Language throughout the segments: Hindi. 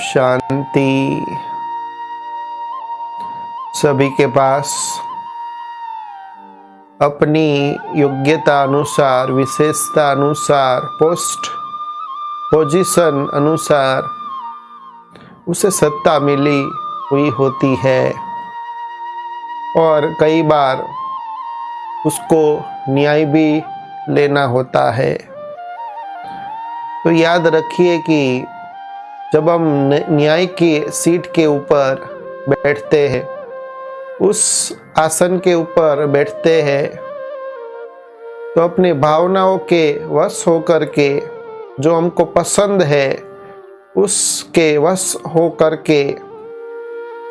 शांति। सभी के पास अपनी योग्यता अनुसार, विशेषता अनुसार, पोजीशन अनुसार उसे सत्ता मिली हुई होती है और कई बार उसको न्याय भी लेना होता है। तो याद रखिए कि जब हम न्याय की सीट के ऊपर बैठते हैं, उस आसन के ऊपर बैठते हैं, तो अपनी भावनाओं के वश होकर के, जो हमको पसंद है उसके वश होकर के,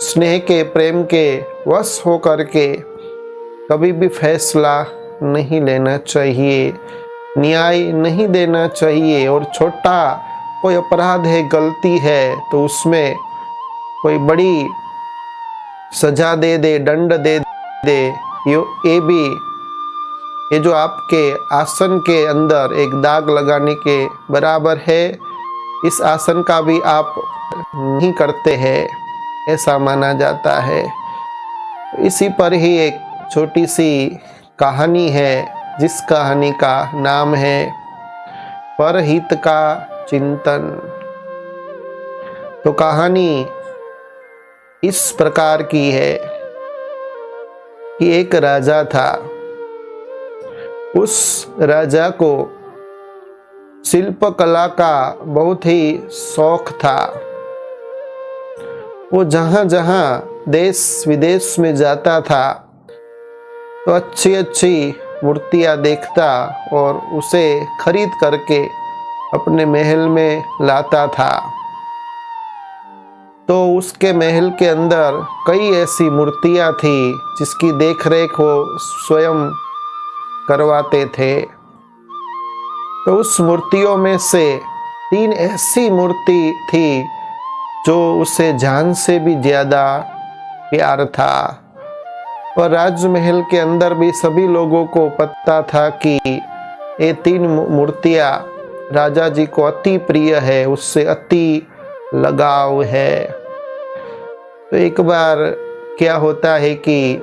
स्नेह के, प्रेम के वश होकर के कभी भी फैसला नहीं लेना चाहिए, न्याय नहीं देना चाहिए। और छोटा कोई अपराध है, गलती है, तो उसमें कोई बड़ी सजा दे दे, दंड दे दे, ये जो आपके आसन के अंदर एक दाग लगाने के बराबर है। इस आसन का भी आप नहीं करते हैं, ऐसा माना जाता है। इसी पर ही एक छोटी सी कहानी है, जिस कहानी का नाम है परहित का चिंतन। तो कहानी इस प्रकार की है कि एक राजा था। उस राजा को शिल्पकला का बहुत ही शौक था। वो जहाँ जहाँ देश विदेश में जाता था तो अच्छी अच्छी मूर्तियाँ देखता और उसे खरीद करके अपने महल में लाता था। तो उसके महल के अंदर कई ऐसी मूर्तियाँ थी जिसकी देखरेख वो स्वयं करवाते थे। तो उस मूर्तियों में से 3 ऐसी मूर्ति थी जो उसे जान से भी ज्यादा प्यार था। और राजमहल के अंदर भी सभी लोगों को पता था कि ये 3 मूर्तियां राजा जी को अति प्रिय है, उससे अति लगाव है। तो एक बार क्या होता है कि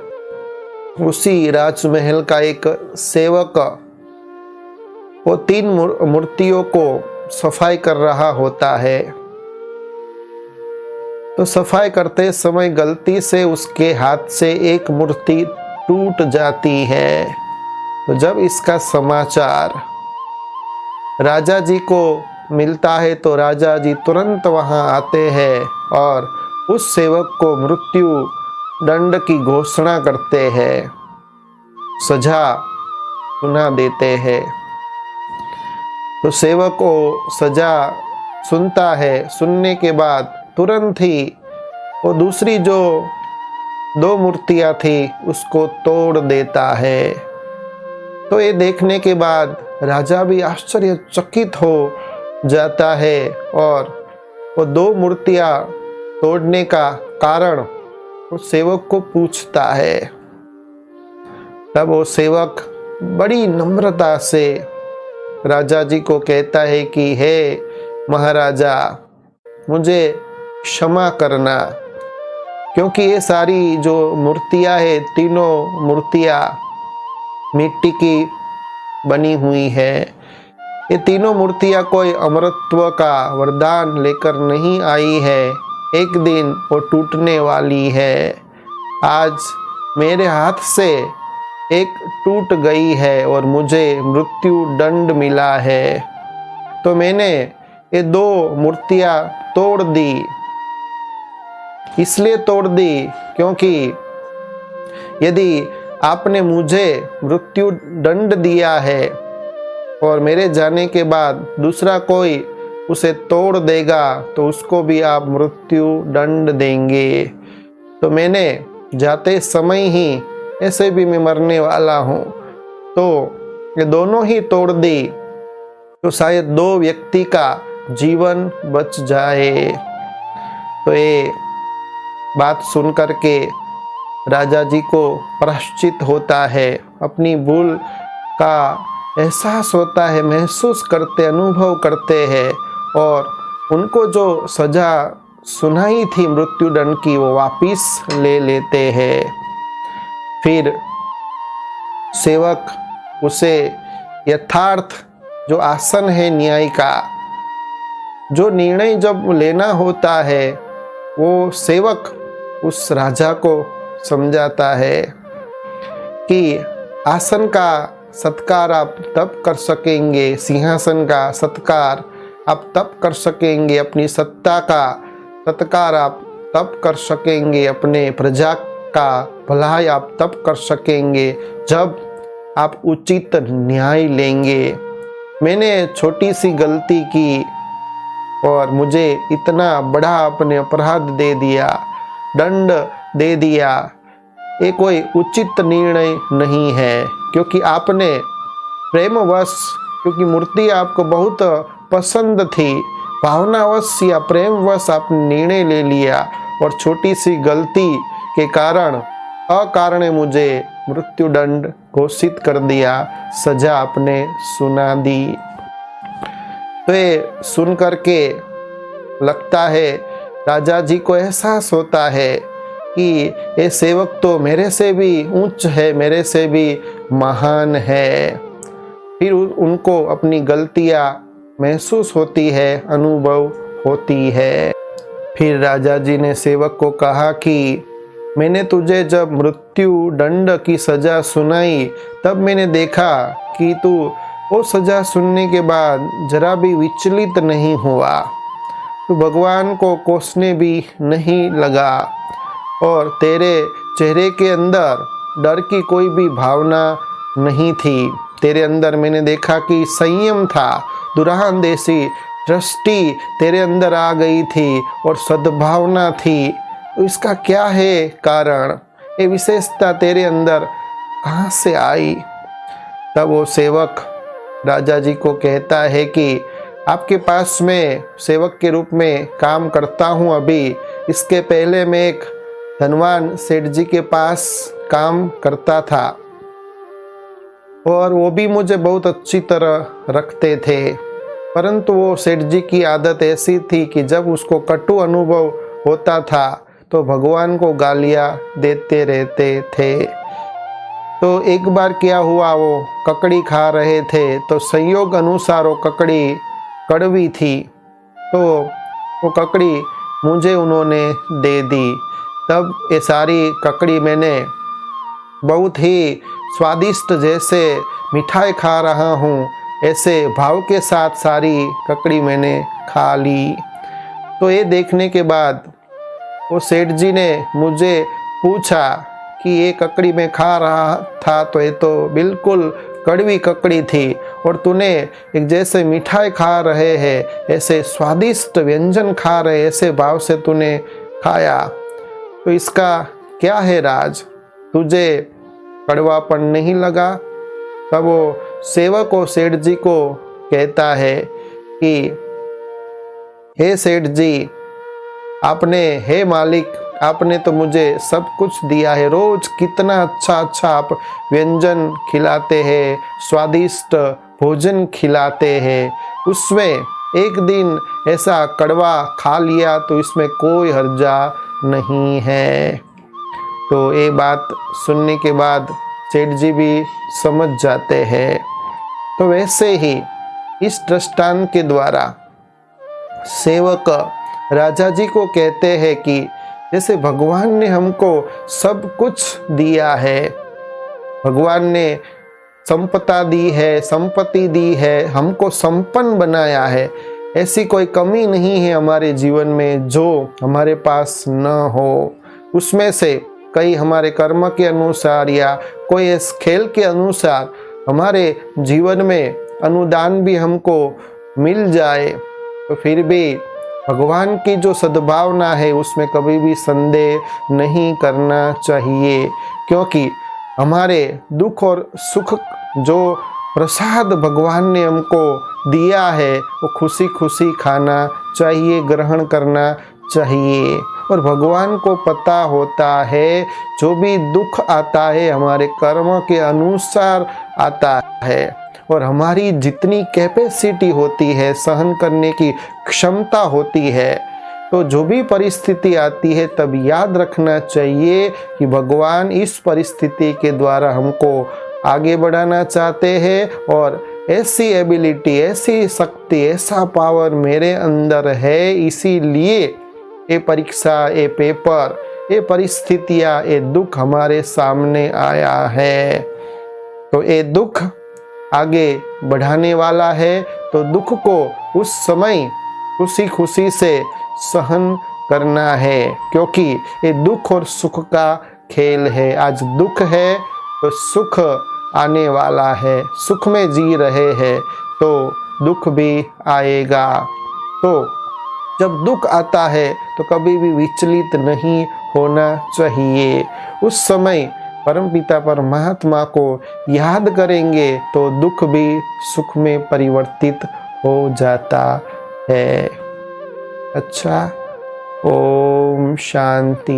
उसी राजमहल का एक सेवक वो 3 मूर्तियों को सफाई कर रहा होता है। तो सफाई करते समय गलती से उसके हाथ से एक मूर्ति टूट जाती है। तो जब इसका समाचार राजा जी को मिलता है तो राजा जी तुरंत वहां आते हैं और उस सेवक को मृत्यु दंड की घोषणा करते हैं, सजा सुना देते हैं। तो सेवक को सजा सुनता है। सुनने के बाद तुरंत ही वो दूसरी जो 2 मूर्तियां थी उसको तोड़ देता है। तो ये देखने के बाद राजा भी आश्चर्यचकित हो जाता है और वो 2 मूर्तियां तोड़ने का कारण वो सेवक को पूछता है। तब वो सेवक बड़ी नम्रता से राजा जी को कहता है कि हे महाराजा, मुझे क्षमा करना, क्योंकि ये सारी जो मूर्तियां है, तीनों मूर्तियां मिट्टी की बनी हुई है। ये तीनों मूर्तियां कोई अमरत्व का वरदान लेकर नहीं आई है। एक दिन वो टूटने वाली है। आज मेरे हाथ से एक टूट गई है और मुझे मृत्यु दंड मिला है। तो मैंने ये 2 मूर्तियां तोड़ दी। इसलिए तोड़ दी क्योंकि यदि आपने मुझे मृत्यु दंड दिया है और मेरे जाने के बाद दूसरा कोई उसे तोड़ देगा तो उसको भी आप मृत्यु दंड देंगे। तो मैंने जाते समय ही, ऐसे भी मैं मरने वाला हूँ, तो ये दोनों ही तोड़ दी तो शायद 2 व्यक्ति का जीवन बच जाए। तो ये बात सुन करके राजा जी को प्रायश्चित होता है, अपनी भूल का एहसास होता है, महसूस करते, अनुभव करते हैं और उनको जो सजा सुनाई थी मृत्युदंड की वो वापिस ले लेते हैं। फिर सेवक उसे यथार्थ जो आसन है न्याय का, जो निर्णय जब लेना होता है, वो सेवक उस राजा को समझाता है कि आसन का सत्कार आप तब कर सकेंगे, सिंहासन का सत्कार आप तब कर सकेंगे, अपनी सत्ता का सत्कार आप तब कर सकेंगे, अपने प्रजा का भलाई आप तब कर सकेंगे जब आप उचित न्याय लेंगे। मैंने छोटी सी गलती की और मुझे इतना बड़ा आपने अपराध दे दिया, दंड दे दिया, ये कोई उचित निर्णय नहीं है, क्योंकि आपने प्रेमवश, क्योंकि मूर्ति आपको बहुत पसंद थी, भावनावश या प्रेमवश आपने निर्णय ले लिया और छोटी सी गलती के कारण अकारण मुझे मृत्युदंड घोषित कर दिया, सजा आपने सुना दी। तो ये सुन करके लगता है राजा जी को एहसास होता है कि ये सेवक तो मेरे से भी ऊंच है, मेरे से भी महान है। फिर उनको अपनी गलतियां महसूस होती है, अनुभव होती है। फिर राजा जी ने सेवक को कहा कि मैंने तुझे जब मृत्यु दंड की सजा सुनाई तब मैंने देखा कि तू वो सजा सुनने के बाद जरा भी विचलित नहीं हुआ, तू भगवान को कोसने भी नहीं लगा और तेरे चेहरे के अंदर डर की कोई भी भावना नहीं थी। तेरे अंदर मैंने देखा कि संयम था, दुरांदेशी दृष्टि तेरे अंदर आ गई थी और सद्भावना थी। तो इसका क्या है कारण? ये विशेषता तेरे अंदर कहाँ से आई? तब वो सेवक राजा जी को कहता है कि आपके पास मैं सेवक के रूप में काम करता हूँ अभी, इसके पहले मैं एक धनवान सेठ जी के पास काम करता था और वो भी मुझे बहुत अच्छी तरह रखते थे, परंतु वो सेठ जी की आदत ऐसी थी कि जब उसको कटु अनुभव होता था तो भगवान को गालियाँ देते रहते थे। तो एक बार क्या हुआ, वो ककड़ी खा रहे थे तो संयोग अनुसार वो ककड़ी कड़वी थी, तो वो ककड़ी मुझे उन्होंने दे दी। तब ये सारी ककड़ी मैंने बहुत ही स्वादिष्ट, जैसे मिठाई खा रहा हूँ ऐसे भाव के साथ सारी ककड़ी मैंने खा ली। तो ये देखने के बाद वो सेठ जी ने मुझे पूछा कि ये ककड़ी मैं खा रहा था तो ये तो बिल्कुल कड़वी ककड़ी थी और तूने एक जैसे मिठाई खा रहे हैं, ऐसे स्वादिष्ट व्यंजन खा रहे, ऐसे भाव से तूने खाया, तो इसका क्या है राज? तुझे कड़वापन नहीं लगा? तब वो सेवक को सेठ जी को कहता है कि हे सेठ जी, आपने, हे मालिक, आपने तो मुझे सब कुछ दिया है, रोज कितना अच्छा अच्छा आप व्यंजन खिलाते हैं, स्वादिष्ट भोजन खिलाते हैं, उसमें एक दिन ऐसा कड़वा खा लिया तो इसमें कोई हर्जा नहीं है। तो ये बात सुनने के बाद सेठ जी भी समझ जाते हैं। तो वैसे ही इस दृष्टांत के द्वारा सेवक राजा जी को कहते हैं कि जैसे भगवान ने हमको सब कुछ दिया है, भगवान ने संपदा दी है, संपत्ति दी है, हमको संपन्न बनाया है, ऐसी कोई कमी नहीं है हमारे जीवन में जो हमारे पास न हो। उसमें से कई हमारे कर्म के अनुसार या कोई इस खेल के अनुसार हमारे जीवन में अनुदान भी हमको मिल जाए, तो फिर भी भगवान की जो सद्भावना है उसमें कभी भी संदेह नहीं करना चाहिए, क्योंकि हमारे दुख और सुख जो प्रसाद भगवान ने हमको दिया है वो खुशी खुशी खाना चाहिए, ग्रहण करना चाहिए। और भगवान को पता होता है जो भी दुख आता है हमारे कर्म के अनुसार आता है, और हमारी जितनी कैपेसिटी होती है, सहन करने की क्षमता होती है, तो तो जो भी परिस्थिति आती है तब याद रखना चाहिए कि भगवान इस परिस्थिति के द्वारा हमको आगे बढ़ाना चाहते हैं और ऐसी एबिलिटी, ऐसी शक्ति, ऐसा पावर मेरे अंदर है, इसीलिए ये परीक्षा, ये पेपर, ये परिस्थितियाँ, ये दुख हमारे सामने आया है। तो ये दुख आगे बढ़ाने वाला है, तो दुख को उस समय खुशी खुशी से सहन करना है, क्योंकि ये दुख और सुख का खेल है। आज दुख है तो सुख आने वाला है, सुख में जी रहे हैं तो दुख भी आएगा। तो जब दुख आता है तो कभी भी विचलित नहीं होना चाहिए। उस समय परमपिता परमात्मा को याद करेंगे तो दुख भी सुख में परिवर्तित हो जाता है। अच्छा, ओम शांति।